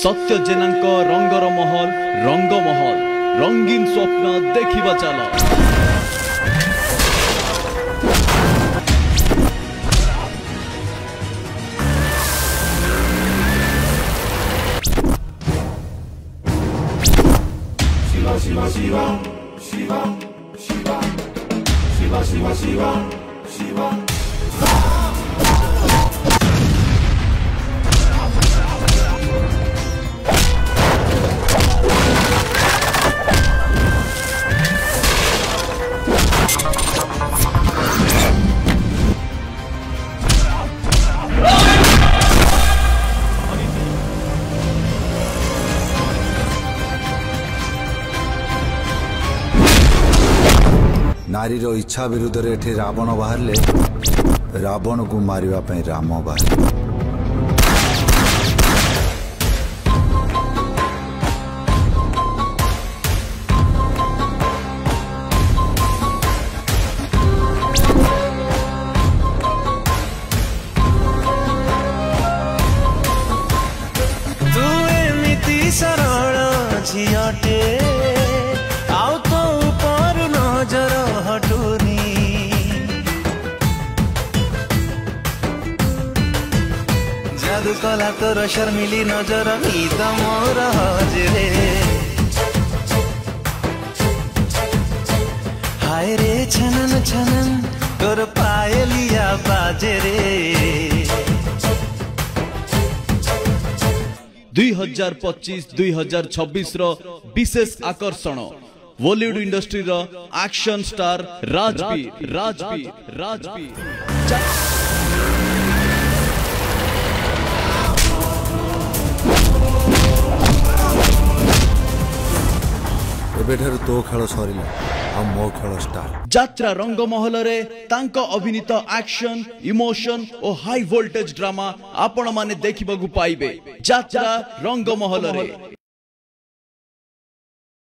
सत्य जेनांक रंगर महल रंग महल रंगीन स्वप्न देखिबा चलो। Shiva Shiva Shiva Shiva Shiva Shiva Shiva Shiva नारी रो इच्छा विरुद्ध रे एठी रावण बाहरले रावण को मारिबा पई राम बाहर। तू एमिति सरल झियटे आउ तो ऊपर नजर हटुनी जादू कला तोर शर्मिली नजर गीत मोर हजरे हाय रे छनन छनन तोर पायलिया बाजे रे 2025-2026 रो विशेष आकर्षण बॉलीवुड इंडस्ट्री रो एक्शन स्टार राजबीर एबेठर तो खेल सरिला आ मो खेल स्टार्ट। यात्रा रंग महल रे तांको अभिनीत एक्शन इमोशन और हाई वोल्टेज ड्रामा आपण माने देखिबा पाइबे। यात्रा रंग महल रे।